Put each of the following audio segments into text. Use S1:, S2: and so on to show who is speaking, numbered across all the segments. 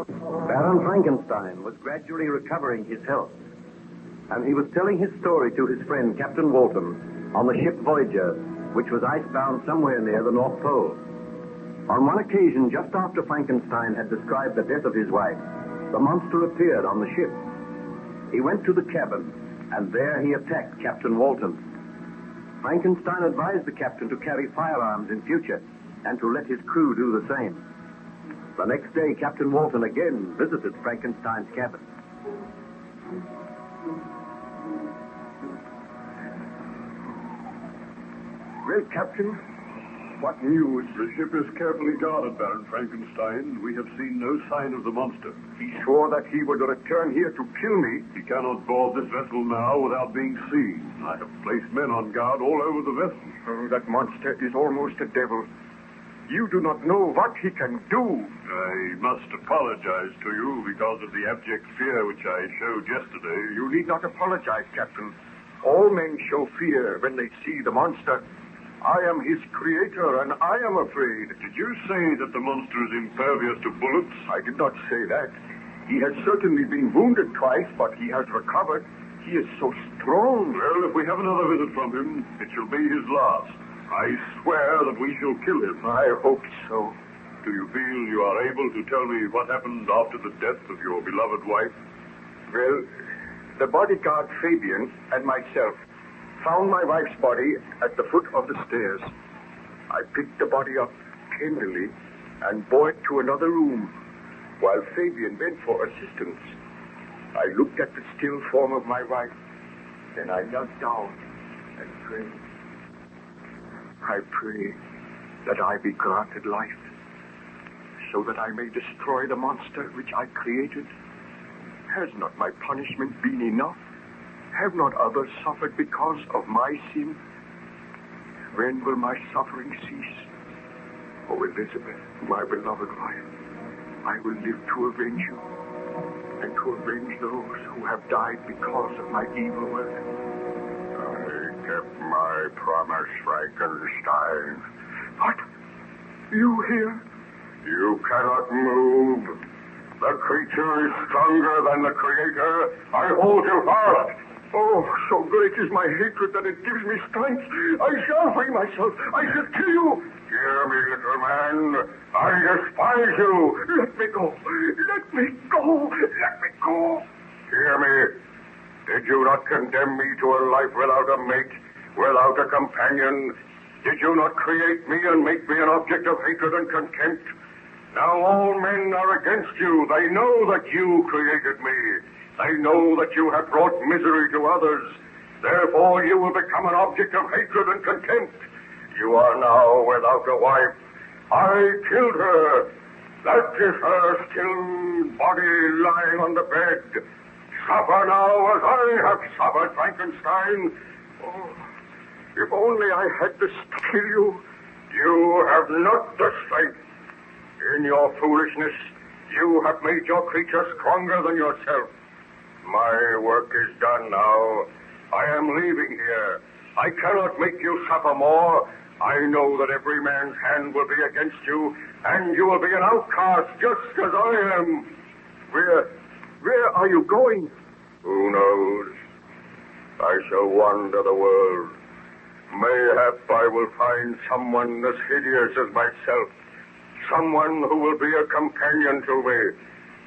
S1: Baron Frankenstein was gradually recovering his health, and he was telling his story to his friend Captain Walton on the ship Voyager, which was icebound somewhere near the North Pole. On one occasion, just after Frankenstein had described the death of his wife, the monster appeared on the ship. He went to the cabin, and there he attacked Captain Walton. Frankenstein advised the captain to carry firearms in future and to let his crew do the same. The next day, Captain Walton again visited Frankenstein's cabin.
S2: Well, Captain, what news?
S3: The ship is carefully guarded, Baron Frankenstein. We have seen no sign of the monster.
S2: He swore that he would return here to kill me.
S3: He cannot board this vessel now without being seen. I have placed men on guard all over the vessel.
S2: Oh, that monster is almost a devil. You do not know what he can do.
S3: I must apologize to you because of the abject fear which I showed yesterday.
S2: You need not apologize, Captain. All men show fear when they see the monster. I am his creator, and I am afraid.
S3: Did you say that the monster is impervious to bullets?
S2: I did not say that. He has certainly been wounded twice, but he has recovered. He is so strong.
S3: Well, if we have another visit from him, it shall be his last. I swear that we shall kill him.
S2: I hope so.
S3: Do you feel you are able to tell me what happened after the death of your beloved wife?
S2: Well, the bodyguard Fabian and myself found my wife's body at the foot of the stairs. I picked the body up tenderly and bore it to another room, while Fabian went for assistance. I looked at the still form of my wife, then I knelt down and prayed. I pray that I be granted life, so that I may destroy the monster which I created. Has not my punishment been enough? Have not others suffered because of my sin? When will my suffering cease? Oh, Elizabeth, my beloved wife, I will live to avenge you, and to avenge those who have died because of my evil work. I kept my promise, Frankenstein. What? You here? You cannot move. The creature is stronger than the creator. I hold you fast. Oh, so great is my hatred that it gives me strength. I shall free myself. I shall kill you. Hear me, little man. I despise you. Let me go. Let me go. Let me go. Hear me. Did you not condemn me to a life without a mate, without a companion? Did you not create me and make me an object of hatred and contempt? Now all men are against you. They know that you created me. They know that you have brought misery to others. Therefore, you will become an object of hatred and contempt. You are now without a wife. I killed her. That is her still body lying on the bed. Suffer now as I have suffered, Frankenstein. Oh, if only I had the strength to kill you. You have not the strength. In your foolishness, you have made your creature stronger than yourself. My work is done now. I am leaving here. I cannot make you suffer more. I know that every man's hand will be against you, and you will be an outcast just as I am. Where are you going? Who knows? I shall wander the world. Mayhap I will find someone as hideous as myself. Someone who will be a companion to me.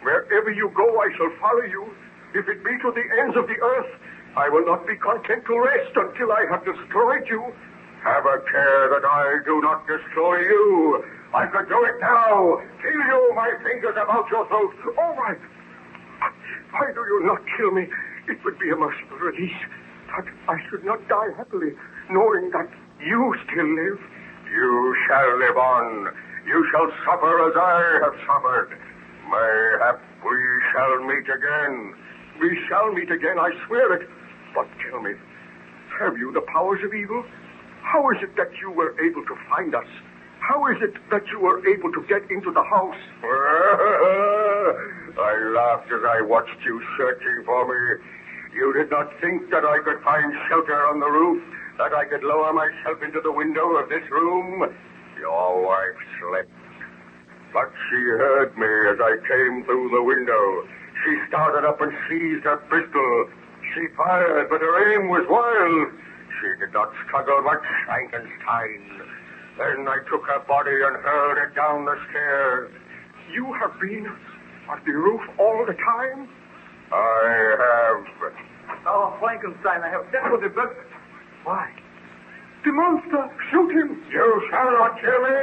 S2: Wherever you go, I shall follow you. If it be to the ends of the earth, I will not be content to rest until I have destroyed you. Have a care that I do not destroy you. I could do it now. Kill you, my fingers about your throat. All right. Why do you not kill me? It would be a merciful release. That I should not die happily, knowing that you still live. You shall live on. You shall suffer as I have suffered. Mayhap we shall meet again. We shall meet again, I swear it. But tell me, have you the powers of evil? How is it that you were able to find us? How is it that you were able to get into the house? I laughed as I watched you searching for me. You did not think that I could find shelter on the roof, that I could lower myself into the window of this room. Your wife slept. But she heard me as I came through the window. She started up and seized her pistol. She fired, but her aim was wild. She did not struggle much, Frankenstein. Then I took her body and hurled it down the stairs.
S4: You have been on the roof all the time?
S2: I have.
S4: Oh, Frankenstein, I have dealt with it, but... Why? The monster! Shoot him!
S2: You shall not kill me!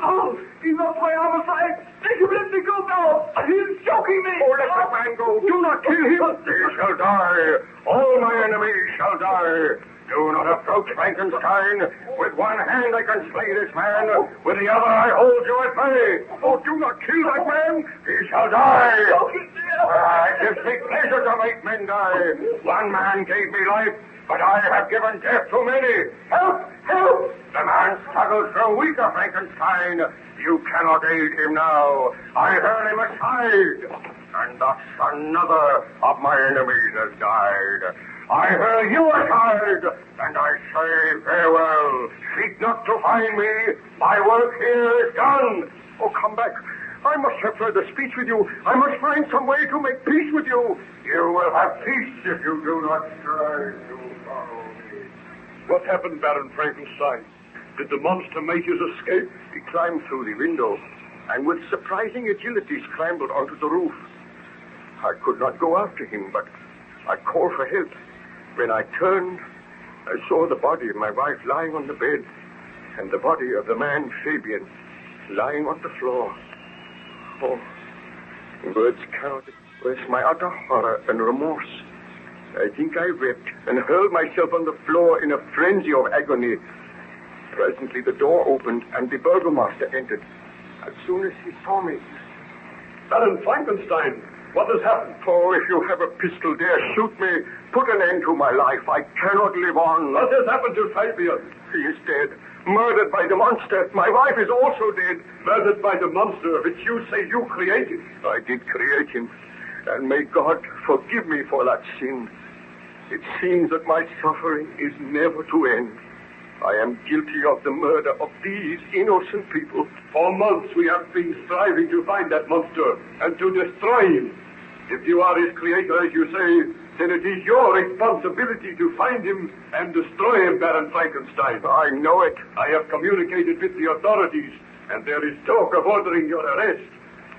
S4: Oh, he's off my arm aside! Make him let me go now! He's choking me!
S2: Oh, let the man go! Do not kill him! He shall die! All my enemies shall die! Do not approach Frankenstein. With one hand I can slay this man. With the other I hold you at bay. Oh, do not kill that man. He shall die. It gives me pleasure to make men die. One man gave me life, but I have given death to many. Help! Help! The man struggles through weaker, Frankenstein. You cannot aid him now. I hurl him aside. And thus another of my enemies has died. I hurl you aside, and I say farewell. Seek not to find me. My work here is done.
S4: Oh, come back. I must have further speech with you. I must find some way to make peace with you.
S2: You will have peace if you do not try to follow me.
S3: What happened, Baron Frankenstein? Did the monster make his escape?
S4: He climbed through the window, and with surprising agility scrambled onto the roof. I could not go after him, but I called for help. When I turned, I saw the body of my wife lying on the bed, and the body of the man, Fabian, lying on the floor. Oh, words cannot express my utter horror and remorse. I think I wept and hurled myself on the floor in a frenzy of agony. Presently the door opened, and the burgomaster entered. As soon as he saw me...
S3: Baron Frankenstein, what has happened?
S4: Oh, if you have a pistol, dare shoot me. Put an end to my life. I cannot live on.
S3: What has happened to Fabian?
S4: He is dead. Murdered by the monster. My wife is also dead.
S3: Murdered by the monster which you say you created.
S4: I did create him. And may God forgive me for that sin. It seems that my suffering is never to end. I am guilty of the murder of these innocent people.
S3: For months we have been striving to find that monster and to destroy him. If you are his creator, as you say, then it is your responsibility to find him and destroy him, Baron Frankenstein.
S4: I know it.
S3: I have communicated with the authorities, and there is talk of ordering your arrest.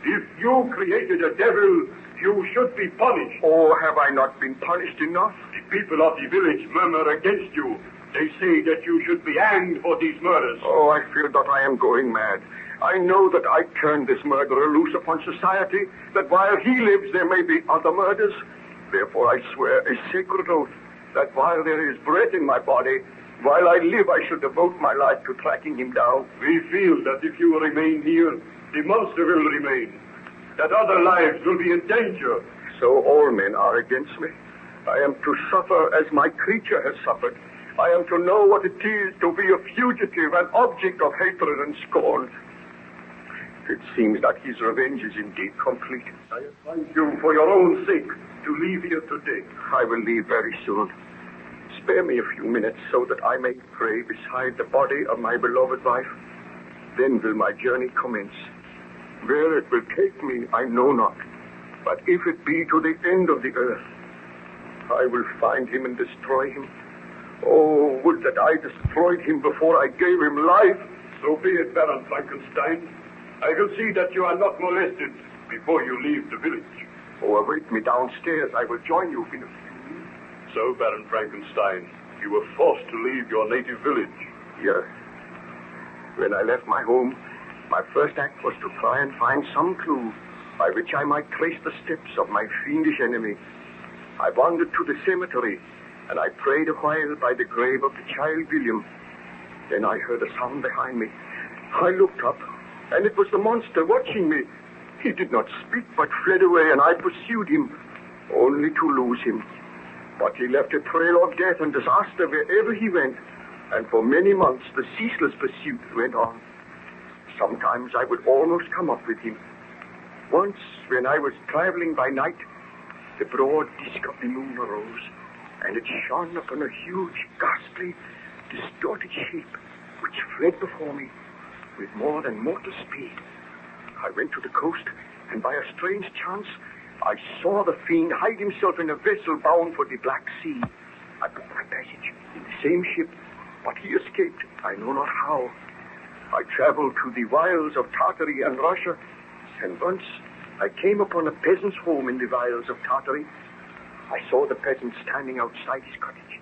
S3: If you created a devil, you should be punished.
S4: Oh, have I not been punished enough?
S3: The people of the village murmur against you. They say that you should be hanged for these murders.
S4: Oh, I feel that I am going mad. I know that I turned this murderer loose upon society, that while he lives there may be other murders. Therefore I swear a sacred oath that while there is breath in my body, while I live I shall devote my life to tracking him down.
S3: We feel that if you remain here, the monster will remain, that other lives will be in danger.
S4: So all men are against me. I am to suffer as my creature has suffered. I am to know what it is to be a fugitive, an object of hatred and scorn. It seems that his revenge is indeed complete.
S3: I advise you, for your own sake, to leave here today.
S4: I will leave very soon. Spare me a few minutes so that I may pray beside the body of my beloved wife. Then will my journey commence. Where it will take me, I know not. But if it be to the end of the earth, I will find him and destroy him. Oh, would that I destroyed him before I gave him life.
S3: So be it, Baron Frankenstein. I will see that you are not molested before you leave the village.
S4: Oh, await me downstairs. I will join you in a few minutes.
S3: So, Baron Frankenstein, you were forced to leave your native village.
S4: Yes. When I left my home, my first act was to try and find some clue by which I might trace the steps of my fiendish enemy. I wandered to the cemetery, and I prayed a while by the grave of the child William. Then I heard a sound behind me. I looked up, and it was the monster watching me. He did not speak, but fled away, and I pursued him, only to lose him. But he left a trail of death and disaster wherever he went, and for many months the ceaseless pursuit went on. Sometimes I would almost come up with him. Once, when I was traveling by night, the broad disk of the moon arose, and it shone upon a huge, ghastly, distorted shape which fled before me with more than mortal speed. I went to the coast, and by a strange chance, I saw the fiend hide himself in a vessel bound for the Black Sea. I took my passage in the same ship, but he escaped, I know not how. I traveled to the wilds of Tartary and Russia, and once I came upon a peasant's home in the wilds of Tartary. I saw the peasant standing outside his cottage.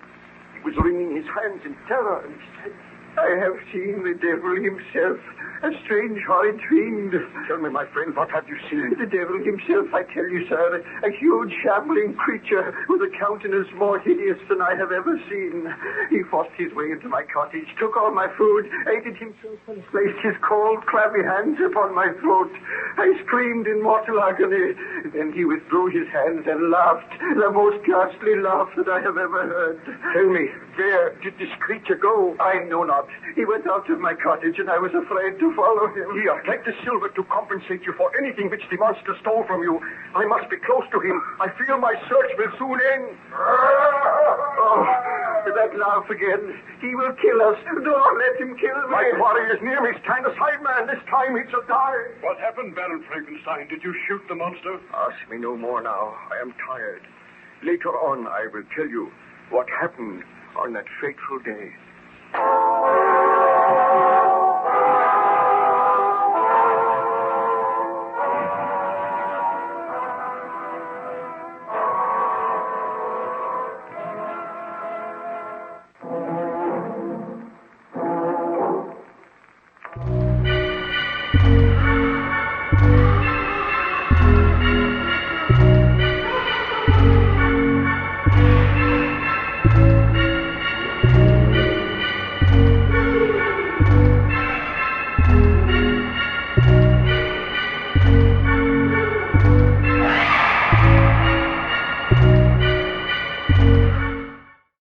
S4: He was wringing his hands in terror and said, "I have seen the devil himself, a strange, horrid fiend." Tell me, my friend, what have you seen? The devil himself, I tell you, sir. A huge, shambling creature with a countenance more hideous than I have ever seen. He forced his way into my cottage, took all my food, ate it himself, and placed his cold, clammy hands upon my throat. I screamed in mortal agony. Then he withdrew his hands and laughed, the most ghastly laugh that I have ever heard. Tell me, where did this creature go? I know not. He went out of my cottage, and I was afraid to follow him. Here, take the silver to compensate you for anything which the monster stole from you. I must be close to him. I feel my search will soon end. Oh, that laugh again. He will kill us. Don't let him kill me. My quarry is near me. Stand aside, man. This time he shall die.
S3: What happened, Baron Frankenstein? Did you shoot the monster?
S4: Ask me no more now. I am tired. Later on, I will tell you what happened on that fateful day.